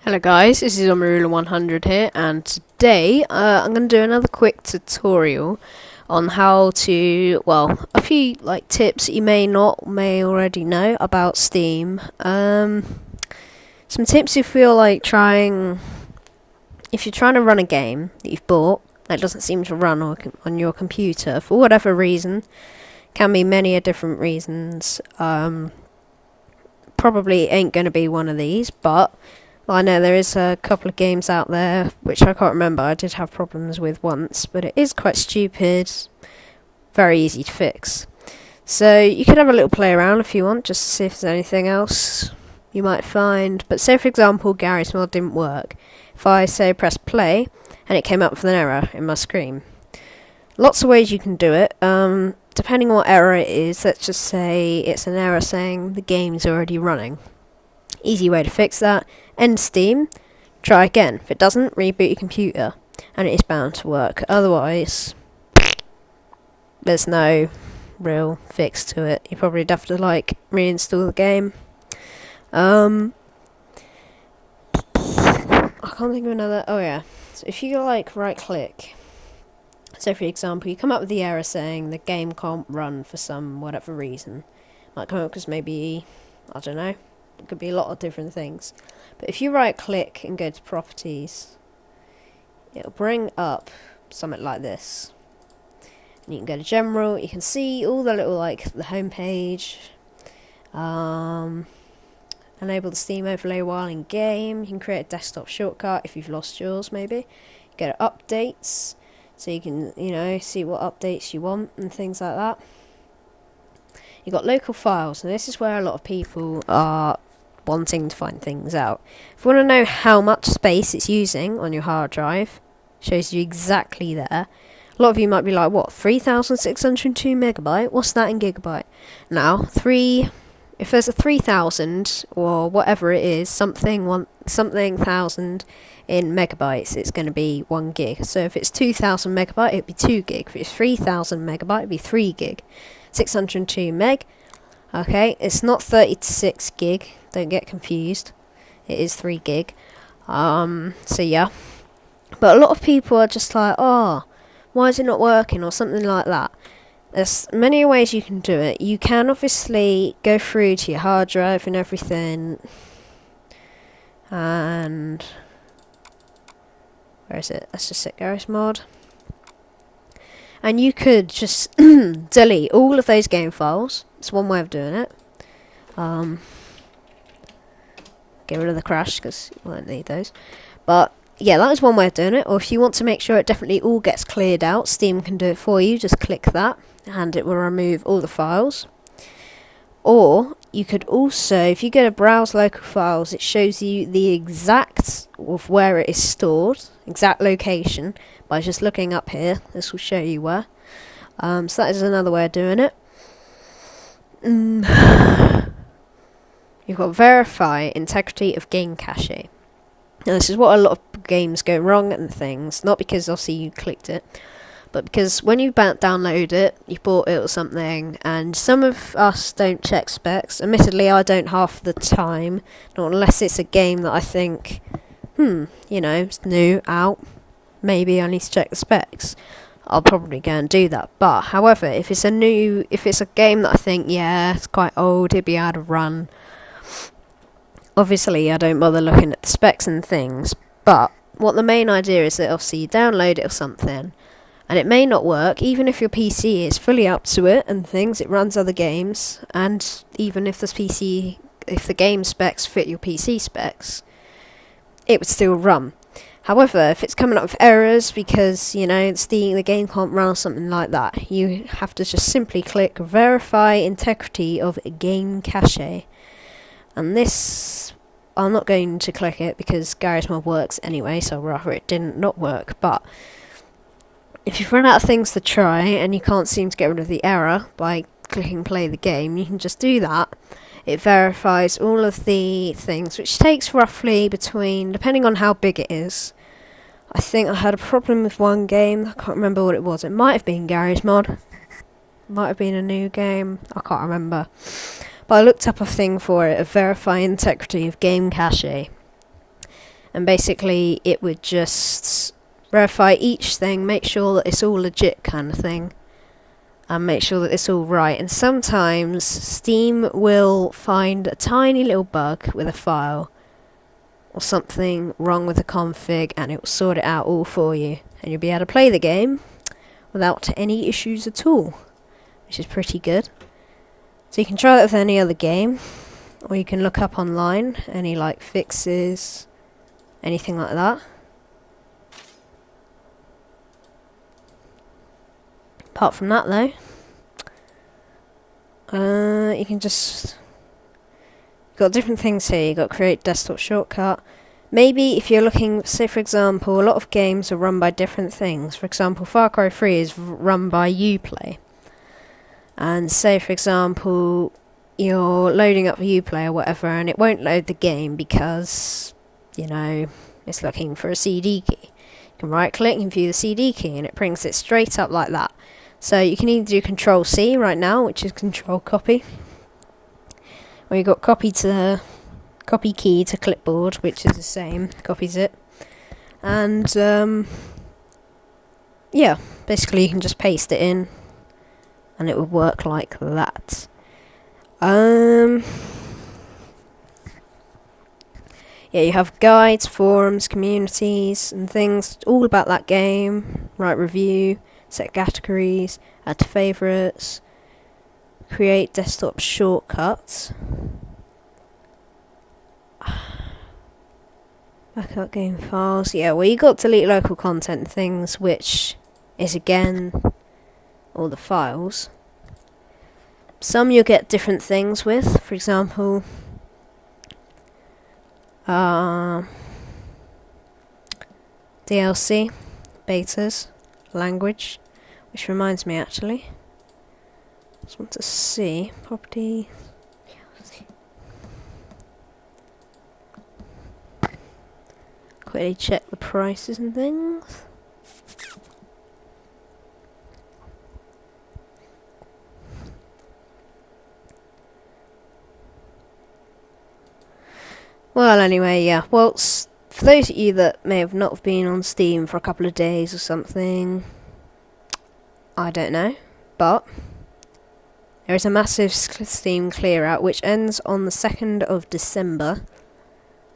Hello guys, this is Amarula100 here, and today I'm going to do another quick tutorial on how to, a few tips that you may already know about Steam. Some tips if you're if you're trying to run a game that you've bought that doesn't seem to run on your computer for whatever reason. Can be many different reasons. Probably ain't going to be one of these, but I know there is a couple of games out there which I can't remember. I did have problems with once, but it is quite stupid, very easy to fix. So you could have a little play around if you want, just to see if there's anything else you might find. But say for example Garry's Mod didn't work. If I say press play and it came up with an error in my screen. Lots of ways you can do it. Depending on what error it is, let's just say it's an error saying the game's already running. Easy way to fix that. End Steam, try again. If it doesn't, reboot your computer, and it is bound to work. Otherwise, there's no real fix to it. You probably have to reinstall the game. I can't think of another. Oh yeah. So if you right click. So for example, you come up with the error saying the game can't run for some whatever reason. Might come up because maybe, I don't know. It could be a lot of different things. But if you right click and go to properties, it'll bring up something like this. And you can go to general, you can see all the little the home page. Enable the Steam overlay while in game. You can create a desktop shortcut if you've lost yours maybe. Go to updates, so you can, see what updates you want and things like that. You've got local files, and this is where a lot of people are wanting to find things out. If you want to know how much space it's using on your hard drive, shows you exactly there. A lot of you might be like, what, 3,602 megabyte? What's that in gigabyte? Now, if there's a 3,000 or whatever it is, something thousand in megabytes, it's going to be 1 gig. So if it's 2,000 megabyte, it'd be 2 gig. If it's 3,000 megabyte, it'd be 3 gig. 602 meg. Okay, it's not 36 gig. Don't get confused. It is 3 gig. So yeah. But a lot of people are just like, oh, why is it not working or something like that. There's many ways you can do it. You can obviously go through to your hard drive and everything. And where is it? Let's just set Garry's Mod. And you could just delete all of those game files. It's one way of doing it. Get rid of the crash because you won't need those. But yeah, that is one way of doing it. Or if you want to make sure it definitely all gets cleared out, Steam can do it for you. Just click that and it will remove all the files. Or you could also, if you go to browse local files, it shows you the exact of where it is stored, exact location, by just looking up here. This will show you where. So that is another way of doing it. You've got verify integrity of game cache. Now this is what a lot of games go wrong and things, not because obviously you clicked it, but because when you download it, you bought it or something, and some of us don't check specs. Admittedly, I don't half the time, not unless it's a game that I think, it's new, out, maybe I need to check the specs. I'll probably go and do that. But however, if it's a game that I think, yeah, it's quite old, it'd be out of run, obviously I don't bother looking at the specs and things. But what the main idea is that obviously you download it or something, and it may not work, even if your PC is fully up to it and things, it runs other games, and even if if the game specs fit your PC specs, it would still run. However, if it's coming up with errors because, the game can't run or something like that, you have to just simply click verify integrity of game cache. And this, I'm not going to click it because Garry's Mod works anyway, so rather it didn't not work. But if you've run out of things to try and you can't seem to get rid of the error by clicking play the game, you can just do that. It verifies all of the things, which takes roughly between, depending on how big it is. I think I had a problem with one game. I can't remember what it was. It might have been Garry's Mod. Might have been a new game. I can't remember. But I looked up a thing for it, of verify integrity of game cache. and basically it would just verify each thing, make sure that it's all legit kind of thing, and make sure that it's all right. And sometimes Steam will find a tiny little bug with a file or something wrong with the config, and it will sort it out all for you, and you'll be able to play the game without any issues at all, which is pretty good. So you can try that with any other game, or you can look up online any like fixes, anything like that. Apart from that though, you can just, you've got different things here. You've got create desktop shortcut. Maybe if you're looking, say for example, a lot of games are run by different things. For example, Far Cry 3 is run by Uplay. And say for example, you're loading up Uplay or whatever, and it won't load the game because, you know, it's looking for a CD key. You can right click and view the CD key, and it brings it straight up like that. So you can either do Control C right now, which is Control Copy, or you got Copy Key to clipboard, which is the same, copies it, and yeah, basically you can just paste it in, and it will work like that. Yeah, you have guides, forums, communities, and things all about that game. Write review, set categories, add to favourites, create desktop shortcuts, backup game files. Yeah, well, you got delete local content things, which is again all the files. Some you'll get different things with. For example, DLC, betas, language, which reminds me actually, I just want to see, property, quickly check the prices and things. Well, anyway, yeah. Well, for those of you that may have not been on Steam for a couple of days or something, I don't know, but there is a massive Steam clear out which ends on the 2nd of December.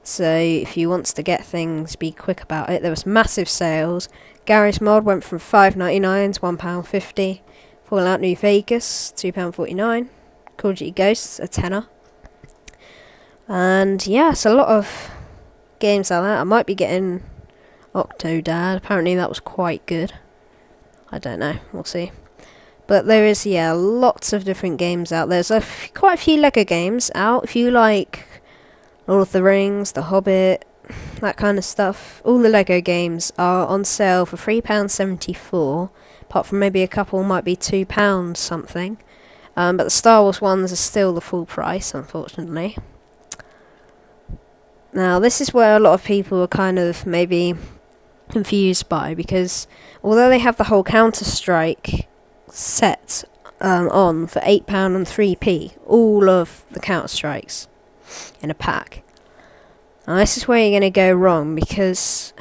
So if you want to get things, be quick about it. There was massive sales. Garry's Mod went from £5.99 to £1.50. Fallout New Vegas, £2.49. Call of Duty Ghosts, a tenner. And yeah, it's a lot of games like that. I might be getting Octodad. Apparently that was quite good. I don't know, we'll see. But there is, yeah, lots of different games out. There's quite a few LEGO games out. If you like Lord of the Rings, The Hobbit, that kind of stuff, all the LEGO games are on sale for £3.74. Apart from maybe a couple might be £2 something. But the Star Wars ones are still the full price, unfortunately. Now, this is where a lot of people are kind of maybe confused by, because although they have the whole Counter-Strike set on for £8 and 3p, all of the Counter-Strikes in a pack. Now, this is where you're going to go wrong, because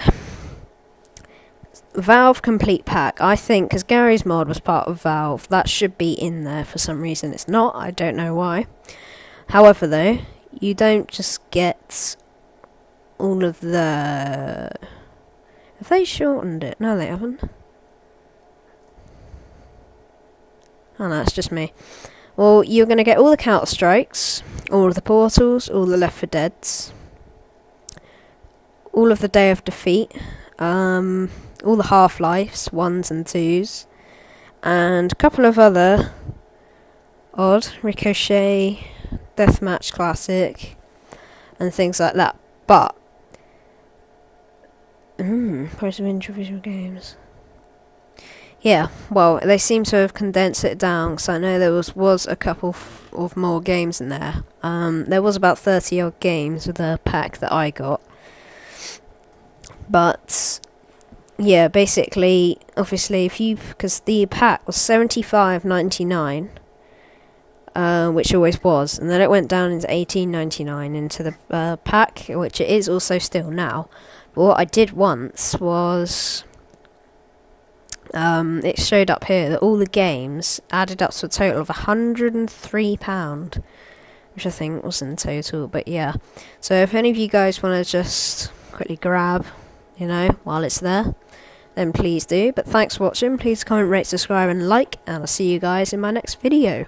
Valve Complete Pack, I think, because Garry's Mod was part of Valve, that should be in there. For some reason it's not, I don't know why. However, though, you don't just get all of the... Have they shortened it? No, they haven't. Oh no, it's just me. Well, you're going to get all the Counter-Strikes, all of the Portals, all the Left 4 Deads, all of the Day of Defeat, all the Half-Lives, 1s and 2s, and a couple of other odd, Ricochet, Deathmatch Classic, and things like that. But price of individual games. Yeah, well, they seem to have condensed it down, because I know there was a couple of more games in there. There was about 30 odd games with the pack that I got. But yeah, basically, obviously, because the pack was £75.99, which always was, and then it went down into 18.99 into the pack, which it is also still now. But what I did once was it showed up here that all the games added up to a total of £103, which I think was in total. But yeah, so if any of you guys want to just quickly grab, while it's there, then please do. But thanks for watching. Please comment, rate, subscribe and like, and I'll see you guys in my next video.